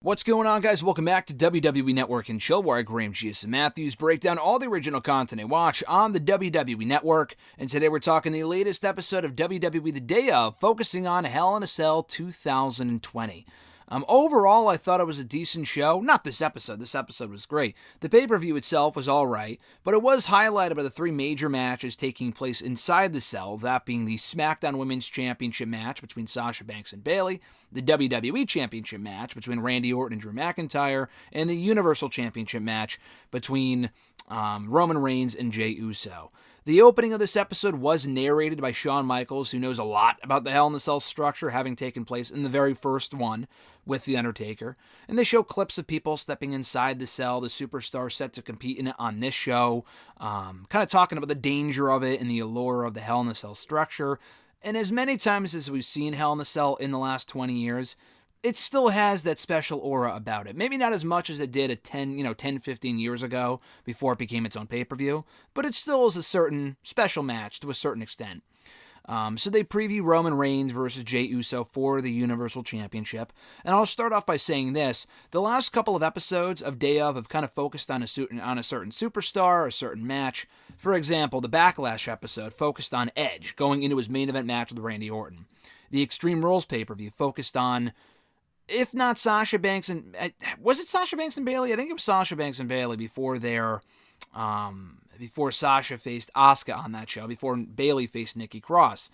What's going on, guys? Welcome back to WWE Network and Chill, where I, Graham G.S. Matthews, break down all the original content I watch on the WWE Network. And today we're talking the latest episode of WWE The Day Of, focusing on Hell in a Cell 2020. Overall, I thought it was a decent show. Not this episode. This episode was great. The pay-per-view itself was alright, but it was highlighted by the three major matches taking place inside the cell, that being the SmackDown Women's Championship match between Sasha Banks and Bayley, the WWE Championship match between Randy Orton and Drew McIntyre, and the Universal Championship match between Roman Reigns and Jey Uso. The opening of this episode was narrated by Shawn Michaels, who knows a lot about the Hell in a Cell structure, having taken place in the very first one with The Undertaker. And they show clips of people stepping inside the cell, the superstar set to compete in it on this show, kind of talking about the danger of it and the allure of the Hell in a Cell structure. And as many times as we've seen Hell in a Cell in the last 20 years, it still has that special aura about it. Maybe not as much as it did 10, 15 years ago before it became its own pay-per-view, but it still is a certain special match to a certain extent. So they preview Roman Reigns versus Jey Uso for the Universal Championship. And I'll start off by saying this. The last couple of episodes of Day Of have kind of focused on a certain superstar, a certain match. For example, the Backlash episode focused on Edge going into his main event match with Randy Orton. The Extreme Rules pay-per-view focused on, if not Sasha Banks and... Was it Sasha Banks and Bayley? I think it was Sasha Banks and Bayley before Sasha faced Asuka on that show, before Bayley faced Nikki Cross.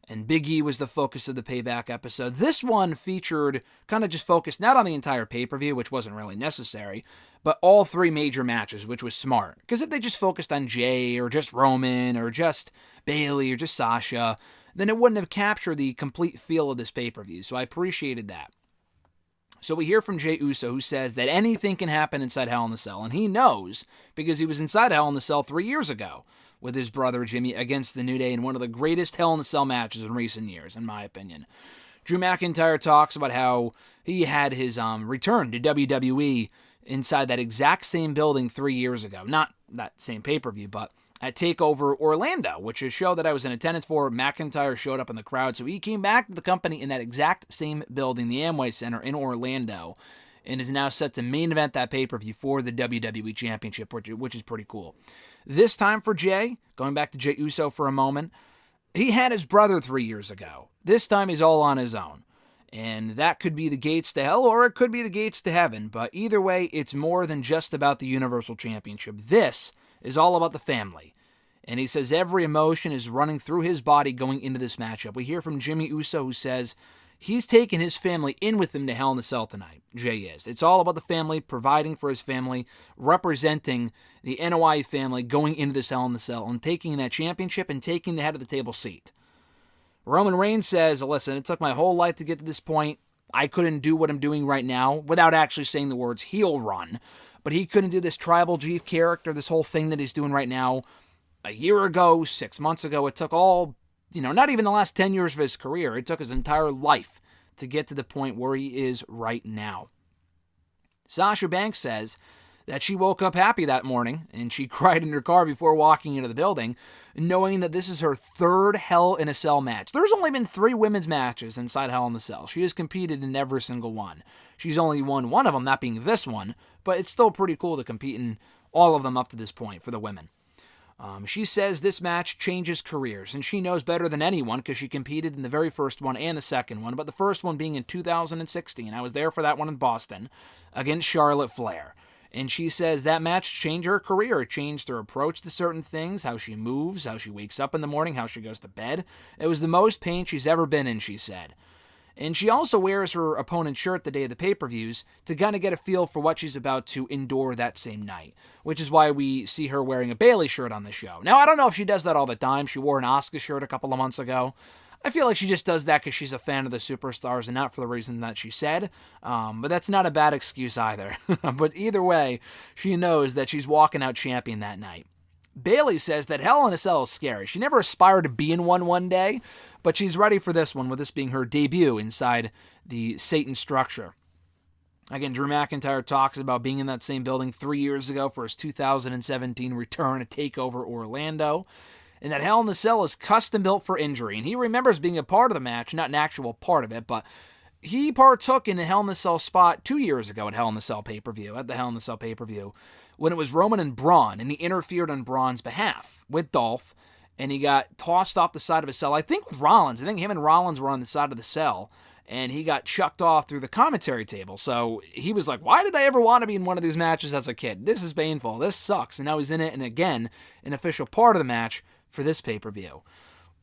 And Big E was the focus of the Payback episode. This one featured, kind of just focused not on the entire pay-per-view, which wasn't really necessary, but all three major matches, which was smart. Because if they just focused on Jey, or just Roman, or just Bayley, or just Sasha, then it wouldn't have captured the complete feel of this pay-per-view. So I appreciated that. So we hear from Jey Uso, who says that anything can happen inside Hell in a Cell, and he knows because he was inside Hell in a Cell 3 years ago with his brother Jimmy against the New Day in one of the greatest Hell in a Cell matches in recent years, in my opinion. Drew McIntyre talks about how he had his return to WWE inside that exact same building 3 years ago. Not that same pay-per-view, but at TakeOver Orlando, which is a show that I was in attendance for. McIntyre showed up in the crowd, so he came back to the company in that exact same building, the Amway Center in Orlando, and is now set to main event that pay-per-view for the WWE Championship, which is pretty cool. This time for Jey, going back to Jey Uso for a moment, he had his brother 3 years ago. This time he's all on his own. And that could be the gates to hell, or it could be the gates to heaven. But either way, it's more than just about the Universal Championship. This is all about the family. And he says every emotion is running through his body going into this matchup. We hear from Jimmy Uso, who says he's taking his family in with him to Hell in a Cell tonight. Jey is. It's all about the family, providing for his family, representing the NOI family going into this Hell in a Cell, and taking that championship and taking the head of the table seat. Roman Reigns says, listen, it took my whole life to get to this point. I couldn't do what I'm doing right now without actually saying the words heel run. But he couldn't do this tribal chief character, this whole thing that he's doing right now. A year ago, 6 months ago, it took all, not even the last 10 years of his career. It took his entire life to get to the point where he is right now. Sasha Banks says that she woke up happy that morning, and she cried in her car before walking into the building, knowing that this is her third Hell in a Cell match. There's only been 3 women's matches inside Hell in a Cell. She has competed in every single one. She's only won one of them, that being this one, but it's still pretty cool to compete in all of them up to this point for the women. She says this match changes careers, and she knows better than anyone because she competed in the very first one and the second one, but the first one being in 2016. I was there for that one in Boston against Charlotte Flair. And she says that match changed her career. It changed her approach to certain things, how she moves, how she wakes up in the morning, how she goes to bed. It was the most pain she's ever been in, she said. And she also wears her opponent's shirt the day of the pay-per-views to kind of get a feel for what she's about to endure that same night, which is why we see her wearing a Bayley shirt on the show. Now, I don't know if she does that all the time. She wore an Asuka shirt a couple of months ago. I feel like she just does that because she's a fan of the superstars and not for the reason that she said. But that's not a bad excuse either. But either way, she knows that she's walking out champion that night. Bayley says that Hell in a Cell is scary. She never aspired to be in one day, but she's ready for this one, with this being her debut inside the Satan structure. Again, Drew McIntyre talks about being in that same building 3 years ago for his 2017 return to TakeOver Orlando, and that Hell in a Cell is custom built for injury. And he remembers being a part of the match, not an actual part of it, but he partook in a Hell in a Cell spot 2 years ago at Hell in a Cell pay-per-view, when it was Roman and Braun, and he interfered on Braun's behalf with Dolph, and he got tossed off the side of a cell, I think with Rollins. I think him and Rollins were on the side of the cell, and he got chucked off through the commentary table. So he was like, why did I ever want to be in one of these matches as a kid? This is painful. This sucks. And now he's in it, and again, an official part of the match for this pay-per-view.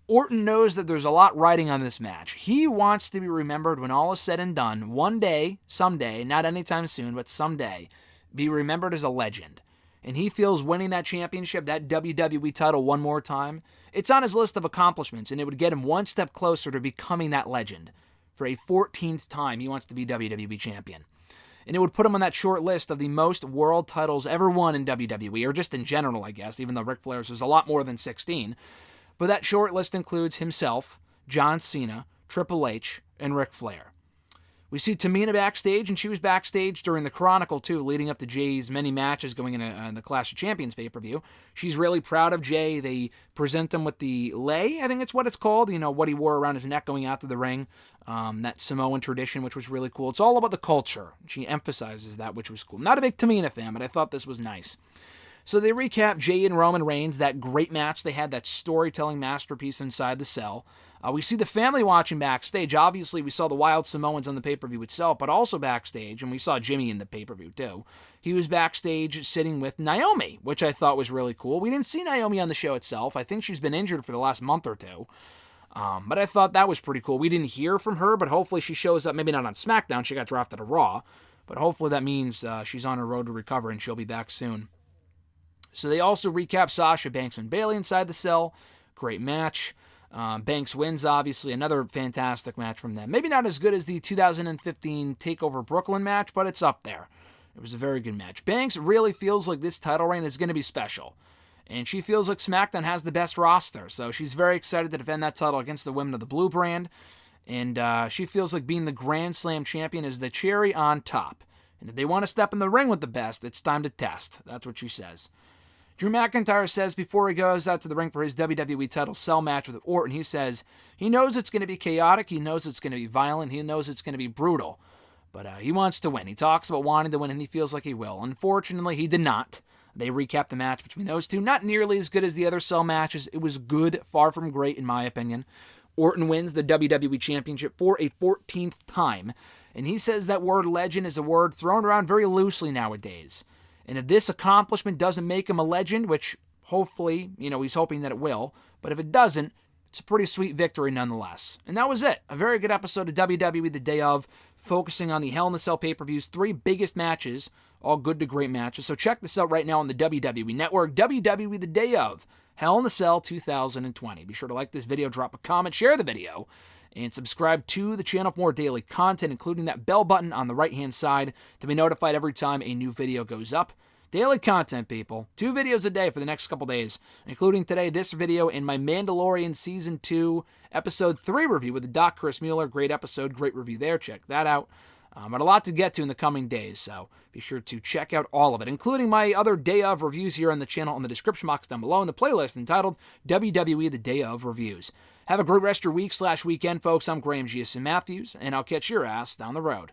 Orton knows that there's a lot riding on this match. He wants to be remembered when all is said and done. One day, someday, not anytime soon, but someday, be remembered as a legend. And he feels winning that championship, that WWE title one more time, it's on his list of accomplishments, and it would get him one step closer to becoming that legend. For a 14th time, he wants to be WWE champion. And it would put him on that short list of the most world titles ever won in WWE, or just in general, I guess, even though Ric Flair's was a lot more than 16. But that short list includes himself, John Cena, Triple H, and Ric Flair. We see Tamina backstage, and she was backstage during the Chronicle, too, leading up to Jay's many matches going in the Clash of Champions pay-per-view. She's really proud of Jay. They present him with the lei, I think it's what it's called, what he wore around his neck going out to the ring, that Samoan tradition, which was really cool. It's all about the culture. She emphasizes that, which was cool. Not a big Tamina fan, but I thought this was nice. So they recap Jay and Roman Reigns, that great match they had, that storytelling masterpiece inside the cell. We see the family watching backstage. Obviously, we saw the Wild Samoans on the pay-per-view itself, but also backstage, and we saw Jimmy in the pay-per-view too. He was backstage sitting with Naomi, which I thought was really cool. We didn't see Naomi on the show itself. I think she's been injured for the last month or two. But I thought that was pretty cool. We didn't hear from her, but hopefully she shows up, maybe not on SmackDown. She got drafted to Raw. But hopefully that means she's on her road to recover and she'll be back soon. So they also recap Sasha Banks and Bayley inside the cell. Great match. Banks wins, obviously. Another fantastic match from them. Maybe not as good as the 2015 TakeOver Brooklyn match, but it's up there. It was a very good match. Banks really feels like this title reign is going to be special. And she feels like SmackDown has the best roster. So she's very excited to defend that title against the women of the Blue brand. And she feels like being the Grand Slam champion is the cherry on top. And if they want to step in the ring with the best, it's time to test. That's what she says. Drew McIntyre says before he goes out to the ring for his WWE title cell match with Orton, he says he knows it's going to be chaotic, he knows it's going to be violent, he knows it's going to be brutal, but he wants to win. He talks about wanting to win, and he feels like he will. Unfortunately, he did not. They recap the match between those two. Not nearly as good as the other cell matches. It was good, far from great in my opinion. Orton wins the WWE Championship for a 14th time, and he says that word legend is a word thrown around very loosely nowadays. And if this accomplishment doesn't make him a legend, which hopefully, he's hoping that it will, but if it doesn't, it's a pretty sweet victory nonetheless. And that was it. A very good episode of WWE The Day Of, focusing on the Hell in a Cell pay-per-view's 3 biggest matches, all good to great matches. So check this out right now on the WWE Network, WWE The Day Of, Hell in a Cell 2020. Be sure to like this video, drop a comment, share the video, and subscribe to the channel for more daily content, including that bell button on the right-hand side to be notified every time a new video goes up. Daily content, people. 2 videos a day for the next couple days, including today, this video, and my Mandalorian Season 2, Episode 3 review with the Doc Chris Mueller. Great episode, great review there. Check that out. But a lot to get to in the coming days, so be sure to check out all of it, including my other Day Of reviews here on the channel in the description box down below in the playlist entitled WWE The Day Of Reviews. Have a great rest of your week/weekend, folks. I'm Graham Giason Matthews, and I'll catch your ass down the road.